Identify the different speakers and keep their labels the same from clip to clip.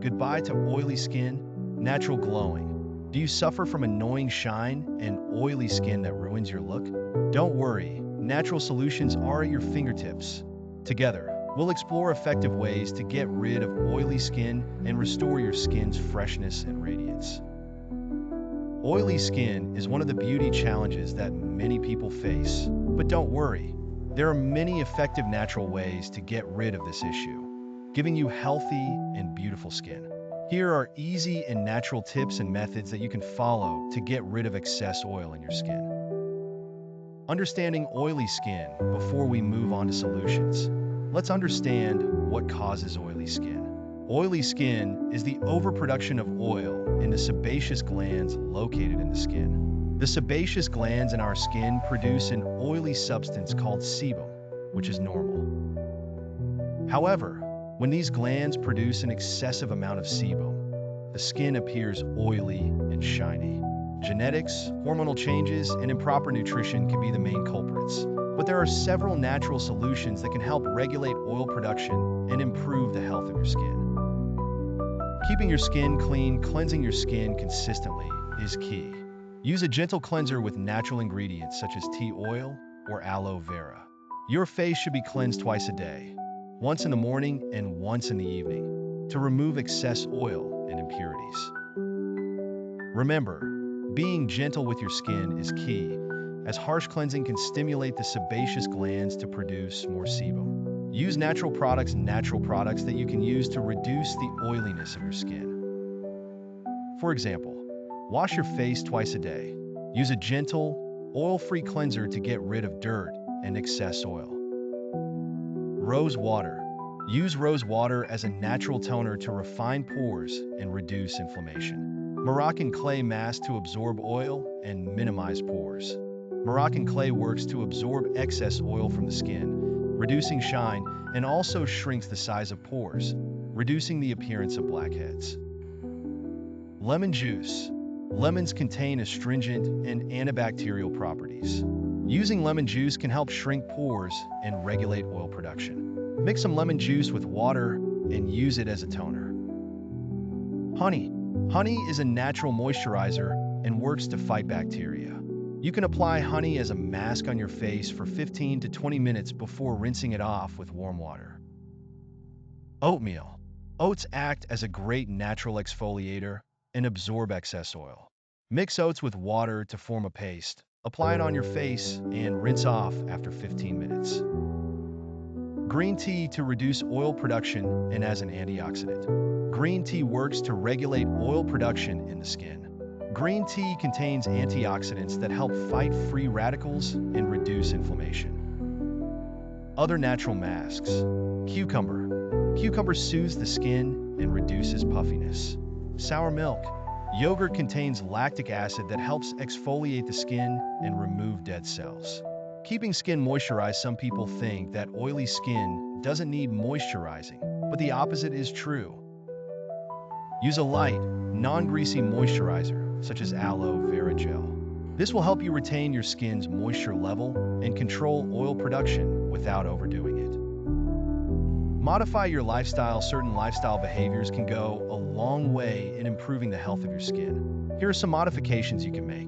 Speaker 1: Goodbye to oily skin, natural glowing. Do you suffer from annoying shine and oily skin that ruins your look? Don't worry, natural solutions are at your fingertips. Together, we'll explore effective ways to get rid of oily skin and restore your skin's freshness and radiance. Oily skin is one of the beauty challenges that many people face, but don't worry. There are many effective natural ways to get rid of this issue, giving you healthy and beautiful skin. Here are easy and natural tips and methods that you can follow to get rid of excess oil in your skin. Understanding oily skin before we move on to solutions. Let's understand what causes oily skin. Oily skin is the overproduction of oil in the sebaceous glands located in the skin. The sebaceous glands in our skin produce an oily substance called sebum, which is normal. However, when these glands produce an excessive amount of sebum, the skin appears oily and shiny. Genetics, hormonal changes, and improper nutrition can be the main culprits, but there are several natural solutions that can help regulate oil production and improve the health of your skin. Keeping your skin clean, cleansing your skin consistently is key. Use a gentle cleanser with natural ingredients such as tea oil or aloe vera. Your face should be cleansed twice a day, once in the morning and once in the evening, to remove excess oil and impurities. Remember, being gentle with your skin is key, as harsh cleansing can stimulate the sebaceous glands to produce more sebum. Use natural products that you can use to reduce the oiliness of your skin. For example, wash your face twice a day. Use a gentle, oil-free cleanser to get rid of dirt and excess oil. Rose water. Use rose water as a natural toner to refine pores and reduce inflammation. Moroccan clay mask to absorb oil and minimize pores. Moroccan clay works to absorb excess oil from the skin, reducing shine, and also shrinks the size of pores, reducing the appearance of blackheads. Lemon juice. Lemons contain astringent and antibacterial properties. Using lemon juice can help shrink pores and regulate oil production. Mix some lemon juice with water and use it as a toner. Honey. Honey is a natural moisturizer and works to fight bacteria. You can apply honey as a mask on your face for 15 to 20 minutes before rinsing it off with warm water. Oatmeal. Oats act as a great natural exfoliator and absorb excess oil. Mix oats with water to form a paste. Apply it on your face and rinse off after 15 minutes. Green tea to reduce oil production and as an antioxidant. Green tea works to regulate oil production in the skin. Green tea contains antioxidants that help fight free radicals and reduce inflammation. Other natural masks. Cucumber. Cucumber soothes the skin and reduces puffiness. Sour milk. Yogurt contains lactic acid that helps exfoliate the skin and remove dead cells. Keeping skin moisturized. Some people think that oily skin doesn't need moisturizing, but the opposite is true. Use a light, non-greasy moisturizer, such as aloe vera gel. This will help you retain your skin's moisture level and control oil production without overdoing it. Modify your lifestyle. Certain lifestyle behaviors can go a long way in improving the health of your skin. Here are some modifications you can make.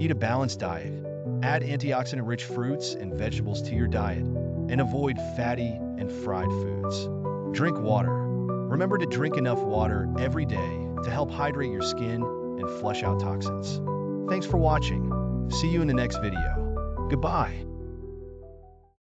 Speaker 1: Eat a balanced diet. Add antioxidant-rich fruits and vegetables to your diet, and avoid fatty and fried foods. Drink water. Remember to drink enough water every day to help hydrate your skin and flush out toxins. Thanks for watching. See you in the next video. Goodbye.